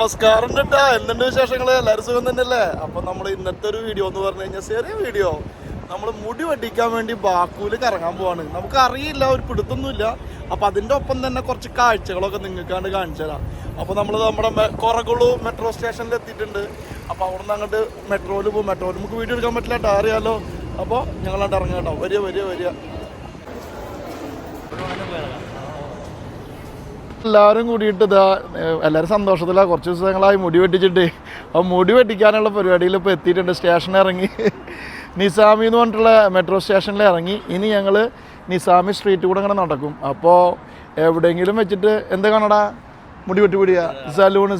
നമസ്കാരം കേട്ടാ, എന്തുണ്ട് വിശേഷങ്ങള്? എല്ലാവരും സുഖം തന്നെയല്ലേ? അപ്പൊ നമ്മൾ ഇന്നത്തെ ഒരു വീഡിയോ എന്ന് പറഞ്ഞു കഴിഞ്ഞാൽ ചെറിയ വീഡിയോ. നമ്മൾ മുടി വെട്ടിക്കാൻ വേണ്ടി ബാക്കൂല് കറങ്ങാൻ പോവാണ്. നമുക്ക് അറിയില്ല, ഒരു പിടുത്തൊന്നുമില്ല. അപ്പൊ അതിന്റെ ഒപ്പം തന്നെ കുറച്ച് കാഴ്ചകളൊക്കെ നിങ്ങൾക്കാണ്ട് കാണിച്ചു തരാം. അപ്പൊ നമ്മൾ നമ്മുടെ കൊറകുളു മെട്രോ സ്റ്റേഷനിൽ എത്തിയിട്ടുണ്ട്. അപ്പൊ അവിടെ നിന്ന് അങ്ങോട്ട് മെട്രോയിൽ പോകും. മെട്രോയിൽ നമുക്ക് വീഡിയോ എടുക്കാൻ പറ്റില്ല കേട്ടോ, അറിയാലോ. അപ്പോൾ ഞങ്ങളാണ്ട് ഇറങ്ങാം കേട്ടോ. വരിക എല്ലാവരും കൂടിയിട്ട് ഇതാ എല്ലാവരും സന്തോഷത്തിലാണ്. കുറച്ച് ദിവസങ്ങളായി മുടി വെട്ടിച്ചിട്ട്. അപ്പോൾ മുടി വെട്ടിക്കാനുള്ള പരിപാടിയിൽ ഇപ്പോൾ എത്തിയിട്ടുണ്ട്. സ്റ്റേഷനിൽ ഇറങ്ങി നിസാമി എന്ന് പറഞ്ഞിട്ടുള്ള മെട്രോ സ്റ്റേഷനിൽ ഇറങ്ങി. ഇനി ഞങ്ങൾ നിസാമി സ്ട്രീറ്റ് കൂടെ ഇങ്ങനെ നടക്കും. അപ്പോൾ എവിടെയെങ്കിലും വെച്ചിട്ട് എന്താ കാണടാ, മുടി വെട്ടിപ്പിടിക്കുക, സലൂണ്.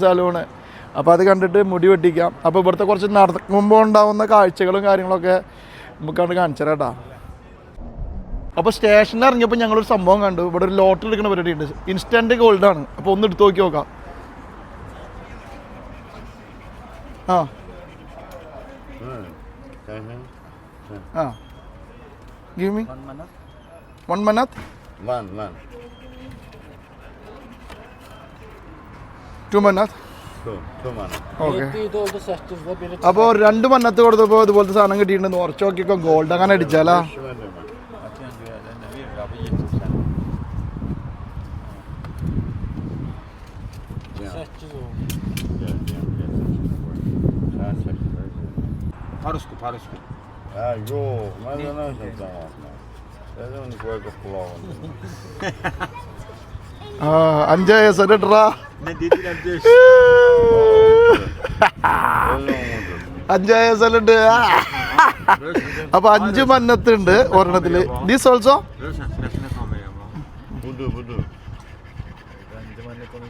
അപ്പോൾ അത് കണ്ടിട്ട് മുടി വെട്ടിക്കാം. അപ്പോൾ ഇവിടുത്തെ കുറച്ച് നടക്കുമ്പോൾ ഉണ്ടാകുന്ന കാഴ്ചകളും കാര്യങ്ങളൊക്കെ നമുക്കണ്ട് കാണിച്ചു തരാം കേട്ടോ. അപ്പോൾ സ്റ്റേഷനിൽ ഇറങ്ങിയപ്പോൾ ഞങ്ങളൊരു സംഭവം കണ്ടു. ഇവിടെ ഒരു ലോട്ടറി എടുക്കുന്ന പരിപാടി ഉണ്ട്. ഇൻസ്റ്റൻറ്റ് ഗോൾഡാണ്. അപ്പോൾ ഒന്ന് എടുത്ത് നോക്കാം. Give me 1 minute. 2 minutes. Okay. അപ്പോൾ 2 മന്നത്ത് കൊടുത്തപ്പോൾ ഇതുപോലത്തെ സാധനം കിട്ടിയിട്ടുണ്ടെന്ന് ഉറച്ചു നോക്കിക്കോ. ഗോൾഡ് അങ്ങനെ അടിച്ചാലാ. Парочку. Йо, в мене не знаю. Я не знаю, як плавати. 5 വയസ്സ് ഇട്ടാ. 5 വയസ്സുണ്ട്. അപ്പൊ 5 മന്നത്തുണ്ട് ഒരെണ്ണത്തില്. ദിസ് ഓൾസോ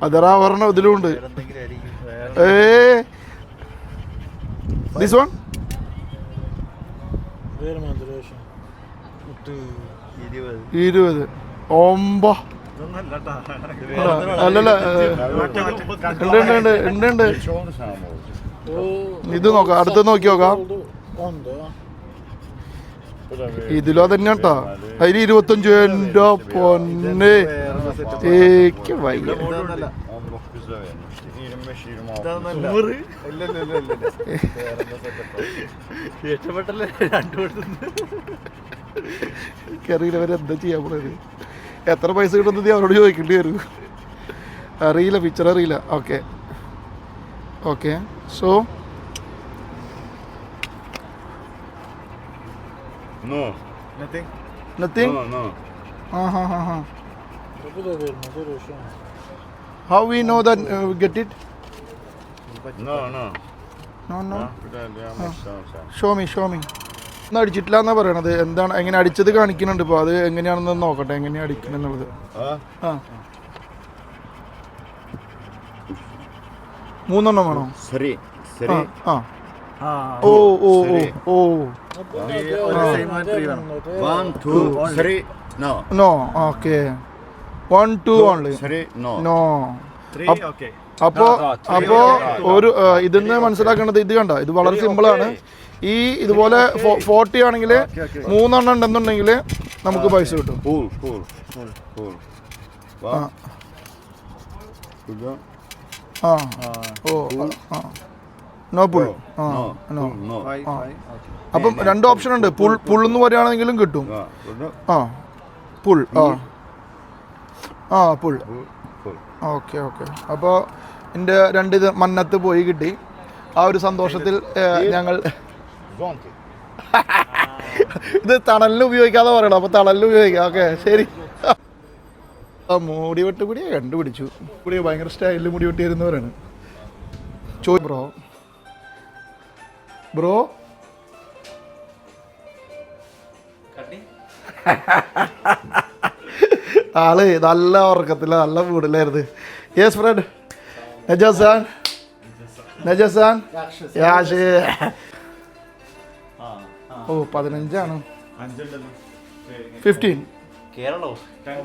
അതറാ ഒരെണ്ണം ഇതിലും ഉണ്ട്. This one 20. ഒമ്പ അല്ലല്ല ഉണ്ട്. ഇത് നോക്കാം, അടുത്ത് നോക്കി നോക്കാം. ഇതിലോ തന്നെ കേട്ടോ. അതിൽ 25. എൻ്റെ പൊന്നെ, എനിക്ക് വയ്യ. എനിക്കറിയില്ലവരെന്താ ചെയ്യാൻ പോണത്. എത്ര പൈസ കിട്ടുന്നത് അവരോട് ചോദിക്കേണ്ടി വരും. അറിയില്ല, പിക്ചർ അറിയില്ല. Okay so nothing. How we know that get it? No. Show me. ഒന്നും അടിച്ചിട്ടില്ല എന്നാ പറയണത്. എന്താണ്, എങ്ങനെ അടിച്ചത് കാണിക്കുന്നുണ്ട്. ഇപ്പോൾ അത് എങ്ങനെയാണെന്ന് നോക്കട്ടെ, എങ്ങനെയാണ് അടിക്കണെന്നുള്ളത്. 3 വേണോ? ഓ 1 2 3. No. Okay. 1 2 only. 3 No. 3 okay. അപ്പോ ഒരു ഇതിന്ന് മനസ്സിലാക്കേണ്ടത് ഇത് കണ്ട, ഇത് വളരെ സിമ്പിളാണ്. ഈ ഇതുപോലെ 40 ആണെങ്കിൽ 3 എണ്ണം ഉണ്ടെന്നുണ്ടെങ്കിൽ നമുക്ക് പൈസ കിട്ടും. No pull. അപ്പം 2 ഓപ്ഷൻ ഉണ്ട്. പുള്ളെന്ന് പറയുകയാണെങ്കിലും കിട്ടും. പുൾ. പുൾ. ഓക്കെ. അപ്പോൾ എൻ്റെ 2 ഇത് മന്നത്ത് പോയി കിട്ടി. ആ ഒരു സന്തോഷത്തിൽ ഞങ്ങൾ ഇത് തണലിന് ഉപയോഗിക്കാതെ പറയണം. അപ്പോൾ തണലിന് ഉപയോഗിക്കാം. ഓക്കെ ശരി. മുടി വെട്ട് കൂടിയെ കണ്ടുപിടിച്ചു. കൂടിയ ഭയങ്കര സ്റ്റൈലിൽ മുടി വെട്ടിയിരുന്നവരാണ്. ബ്രോ ആള് നല്ല ഉറക്കത്തില്ല, നല്ല മൂഡിലായിരുന്നു. Yes friend. നജസാൻ യാഷ്. ഓ 15 15.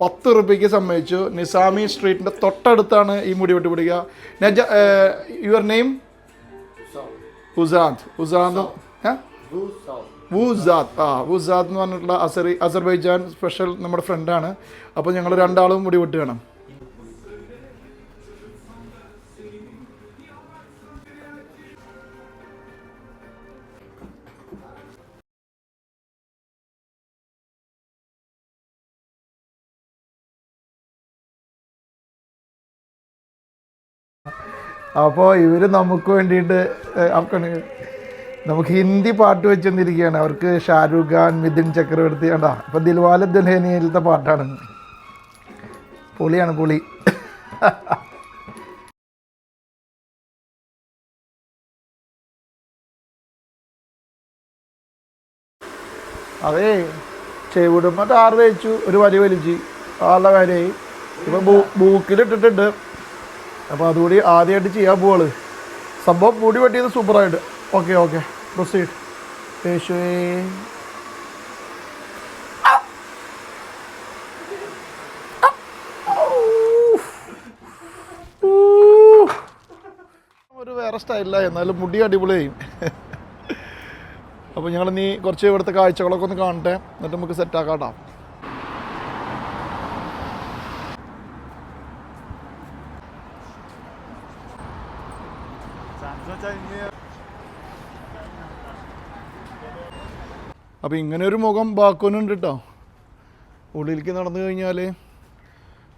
10 റുപ്യക്ക് സമ്മതിച്ചു. നിസാമി സ്ട്രീറ്റിന്റെ തൊട്ടടുത്താണ് ഈ മുടി വെട്ടി പിടിക്കുക. Your name? ഉസാദ്. വുസാദ് എന്ന് പറഞ്ഞിട്ടുള്ള അസർബൈജാൻ സ്പെഷ്യൽ നമ്മുടെ ഫ്രണ്ടാണ്. അപ്പോൾ ഞങ്ങൾ 2 ആളും മുടി വെട്ടുകയാണ്. അപ്പോൾ ഇവർ നമുക്ക് വേണ്ടിയിട്ട് നമുക്ക് ഹിന്ദി പാട്ട് വെച്ചെന്നിരിക്കുകയാണ്. അവർക്ക് ഷാരൂഖ് ഖാൻ, മിഥുൻ ചക്രവർത്തി കണ്ടാ. അപ്പോൾ ദിൽവാലെ ദുൽഹനിയയിലത്തെ പാട്ടാണ്. പൊളിയാണ് പൊളി. അതേ ചെവിടുമ്പോൾ ടാറ് വെച്ചു, ഒരു വരി വലിച്ച് ആളുടെ കാര്യമായി. ഇപ്പം ബൂക്കിലിട്ടിട്ടുണ്ട്. അപ്പോൾ അതുകൂടി ആദ്യമായിട്ട് ചെയ്യാൻ പോവാള്. സംഭവം മുടി വെട്ടിയത് സൂപ്പറായിട്ട്. Okay proceed. യേശുവേ ഒരു വേറെ സ്റ്റൈലില്ല, എന്നാലും മുടി അടിപൊളിയായി. അപ്പോൾ ഞങ്ങൾ നീ കുറച്ച് ഇവിടുത്തെ കാഴ്ചകളൊക്കെ ഒന്ന് കാണട്ടെ, എന്നിട്ട് നമുക്ക് സെറ്റാക്കാം കേട്ടോ. അപ്പോൾ ഇങ്ങനെ ഒരു മുഖം ബാക്കോനുണ്ട് കേട്ടോ. ഉള്ളിലേക്ക് നടന്നു കഴിഞ്ഞാൽ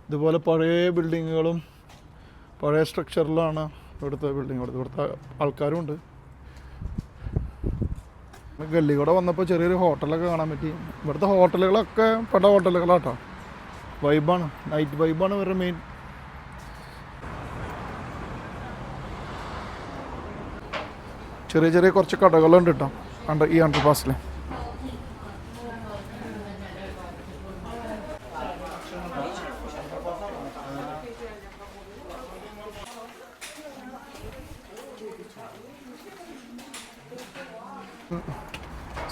ഇതുപോലെ പഴയ ബിൽഡിങ്ങുകളും പഴയ സ്ട്രക്ചറിലാണ് ഇവിടുത്തെ ബിൽഡിങ്. ഇവിടുത്തെ ആൾക്കാരും ഉണ്ട്. ഗല്ലി കൂടെ വന്നപ്പോൾ ചെറിയൊരു ഹോട്ടലൊക്കെ കാണാൻ പറ്റി. ഇവിടുത്തെ ഹോട്ടലുകളൊക്കെ പെട്ട ഹോട്ടലുകളാട്ടോ. വൈബാണ്, നൈറ്റ് വൈബാണ് ഇവരുടെ മെയിൻ. ചെറിയ ചെറിയ കുറച്ച് കടകളുണ്ട് കേട്ടോ ഈ അണ്ടർ പാസിൽ.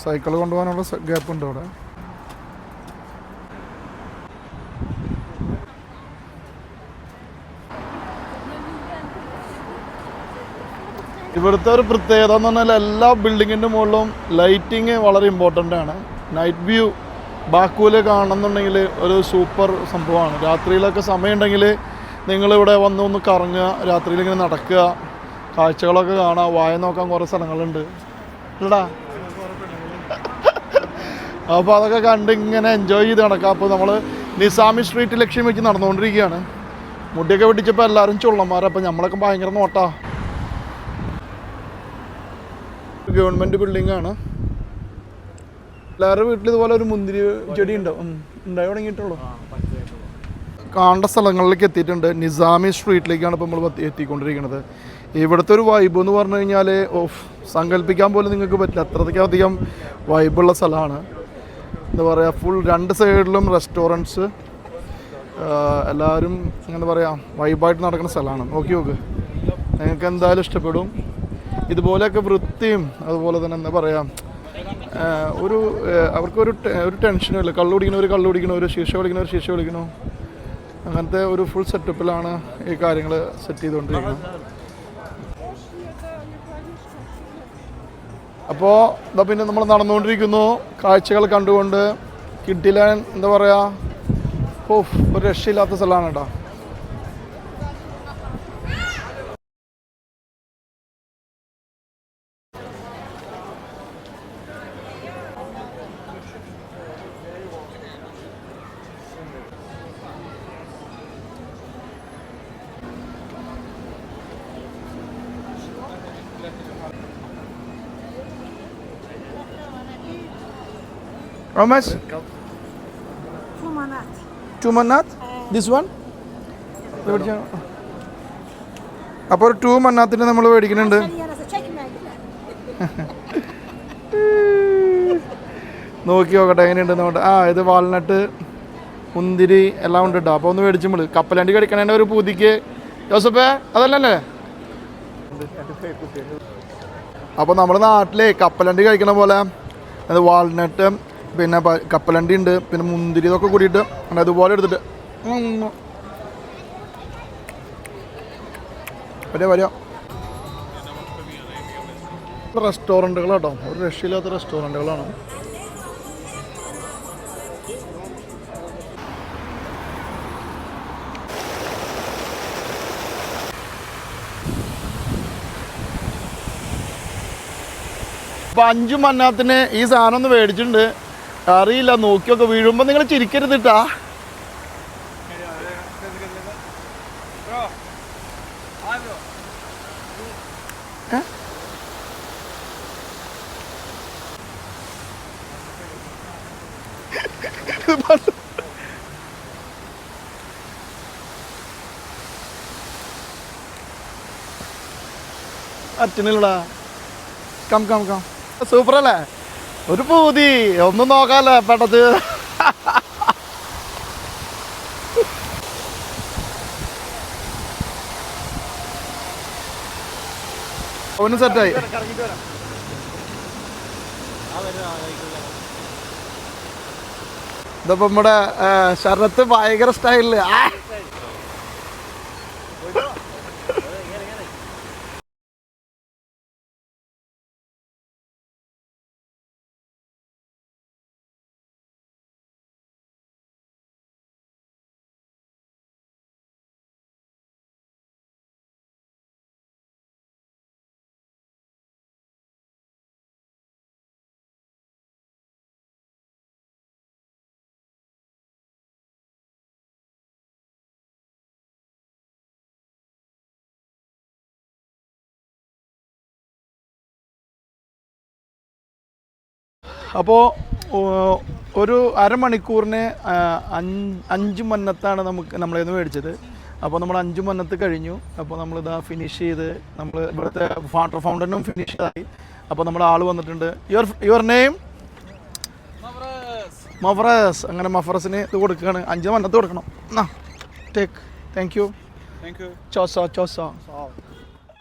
സൈക്കിൾ കൊണ്ടുപോകാനുള്ള ഗ്യാപ്പ് ഉണ്ട് അവിടെ. ഇവിടുത്തെ ഒരു പ്രത്യേകത എന്ന് പറഞ്ഞാൽ എല്ലാ ബിൽഡിങ്ങിൻ്റെ മുകളിലും ലൈറ്റിങ് വളരെ ഇമ്പോർട്ടൻ്റ് ആണ്. നൈറ്റ് വ്യൂ ബാക്കുവിൽ കാണണമെന്നുണ്ടെങ്കിൽ ഒരു സൂപ്പർ സംഭവമാണ്. രാത്രിയിലൊക്കെ സമയമുണ്ടെങ്കിൽ നിങ്ങളിവിടെ ഒന്ന് കറങ്ങുക, രാത്രിയിൽ ഇങ്ങനെ നടക്കുക, കാഴ്ചകളൊക്കെ കാണുക, വായ നോക്കാൻ കുറേ സ്ഥലങ്ങളുണ്ട് ഇല്ലടാ. അപ്പോൾ അതൊക്കെ കണ്ട് ഇങ്ങനെ എൻജോയ് ചെയ്ത് നടക്കാം. അപ്പോൾ നമ്മൾ നിസാമി സ്ട്രീറ്റ് ലക്ഷ്യം വെച്ച് നടന്നുകൊണ്ടിരിക്കുകയാണ്. മുടിയൊക്കെ വെട്ടിച്ചപ്പോൾ എല്ലാവരും ചുള്ളന്മാരാണ്. അപ്പോൾ നമ്മളൊക്കെ ഭയങ്കര നോട്ടാ. ഗവൺമെൻറ് ബിൽഡിങ്ങാണ്. എല്ലാവരുടെ വീട്ടിൽ ഇതുപോലെ ഒരു മുന്തിരി ചെടി ഉണ്ടായി തുടങ്ങിയിട്ടുള്ളൂ. കാണേണ്ട സ്ഥലങ്ങളിലേക്ക് എത്തിയിട്ടുണ്ട്. നിസാമി സ്ട്രീറ്റിലേക്കാണ് ഇപ്പോൾ നമ്മൾ എത്തിക്കൊണ്ടിരിക്കുന്നത്. ഇവിടുത്തെ ഒരു വൈബ് എന്ന് പറഞ്ഞു കഴിഞ്ഞാൽ സങ്കല്പിക്കാൻ പോലും നിങ്ങൾക്ക് പറ്റില്ല, അത്രയ്ക്കധികം വൈബുള്ള സ്ഥലമാണ്. എന്താ പറയുക, ഫുൾ രണ്ട് സൈഡിലും റെസ്റ്റോറൻറ്റ്സ്, എല്ലാവരും എന്താ പറയുക വൈബായിട്ട് നടക്കുന്ന സ്ഥലമാണ്. നോക്ക് നിങ്ങൾക്ക് എന്തായാലും ഇഷ്ടപ്പെടും. ഇതുപോലെയൊക്കെ വൃത്തിയും അതുപോലെ തന്നെ എന്താ പറയുക അവർക്കൊരു ടെൻഷനും ഇല്ല. കള്ളു കുടിക്കണവർ ശീർഷ വിളിക്കണു. അങ്ങനത്തെ ഒരു ഫുൾ സെറ്റപ്പിലാണ് ഈ കാര്യങ്ങൾ സെറ്റ് ചെയ്തുകൊണ്ടിരിക്കുന്നത്. അപ്പോൾ ഇതാ പിന്നെ നമ്മൾ നടന്നുകൊണ്ടിരിക്കുന്നു, കാഴ്ചകൾ കണ്ടുകൊണ്ട്. കിഡിലാൻ എന്താ പറയുക, ഒരു രക്ഷയില്ലാത്ത സ്ഥലമാണ് കേട്ടോ. How much? 2 manat. 2 manat? This one? അപ്പോൾ ഒരു 2 മന്നാത്തിന് നമ്മൾ മേടിക്കുന്നുണ്ട്. നോക്കി നോക്കട്ടെ എങ്ങനെയുണ്ട് നോട്ടെ. ഇത് വാൾനട്ട്, മുന്തിരി എല്ലാം ഉണ്ട് കേട്ടോ. അപ്പോൾ ഒന്ന് മേടിച്ച് നമ്മൾ കപ്പലണ്ടി കഴിക്കണേൻ്റെ ഒരു പൂതിക്ക്. ജോസഫേ അതല്ലേ? അപ്പോൾ നമ്മുടെ നാട്ടിലെ കപ്പലണ്ടി കഴിക്കണ പോലെ അത് വാൾനട്ട്, പിന്നെ കപ്പലണ്ടി ഉണ്ട്, പിന്നെ മുന്തിരി, ഇതൊക്കെ കൂടിയിട്ട് അതുപോലെ എടുത്തിട്ട് വരാം. റെസ്റ്റോറൻറ്റുകൾ കേട്ടോ, ഒരു രക്ഷയില്ലാത്ത റെസ്റ്റോറൻറ്റുകളാണ്. അപ്പോൾ 5 മന്നാത്തിന് ഈ സാധനം ഒന്ന് മേടിച്ചിട്ടുണ്ട്. അറിയില്ല, നോക്കിയൊക്കെ വീഴുമ്പോൾ നിങ്ങൾ ചിരിക്കരുതിട്ടാ. അച്ഛനില്ലടാ കം കം കം സൂപ്പർ അല്ലേ ഒരു പൂതി ഒന്നും നോക്കാല്ലേ പെട്ടത് അവന് സെറ്റായി ഇതിപ്പോ നമ്മുടെ ശരത്ത് ഭയങ്കര സ്റ്റൈലില് അപ്പോൾ ഒരു അരമണിക്കൂറിന് 5 മന്നത്താണ് നമ്മളേന്ന് മേടിച്ചത്. അപ്പോൾ നമ്മൾ 5 മന്നത്ത് കഴിഞ്ഞു. അപ്പോൾ നമ്മളിതാ ഫിനിഷ് ചെയ്ത് നമ്മൾ ഇവിടുത്തെ വാട്ടർ ഫൗണ്ടനും ഫിനിഷ് ആയി. അപ്പോൾ നമ്മുടെ ആൾ വന്നിട്ടുണ്ട്. Your name? മഫറസ്. അങ്ങനെ മഫറസിന് ഇത് കൊടുക്കുകയാണ്. 5 മന്നത്ത് കൊടുക്കണം. ടേക്ക്. Thank you. ചോസ.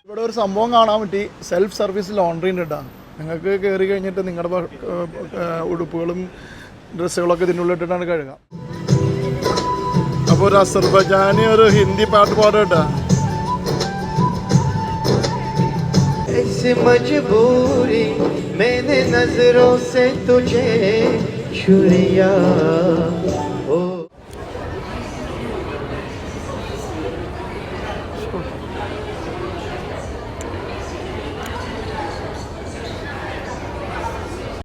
ഇവിടെ ഒരു സംഭവം കാണാൻ പറ്റി. സെൽഫ് സർവീസ് ലോണ്ടറി ഉണ്ട് കേട്ടോ. നിങ്ങൾക്ക് കയറി കഴിഞ്ഞിട്ട് നിങ്ങളുടെ ഉടുപ്പുകളും ഡ്രസ്സുകളൊക്കെ ഇതിനുള്ളിട്ടിട്ടാണ് കഴുകുക. അപ്പോൾ ഒരു അസർബൈജാനി ഒരു ഹിന്ദി പാട്ട് പാടും കേട്ടോ. मैंने नजरों से तुझे छुरिया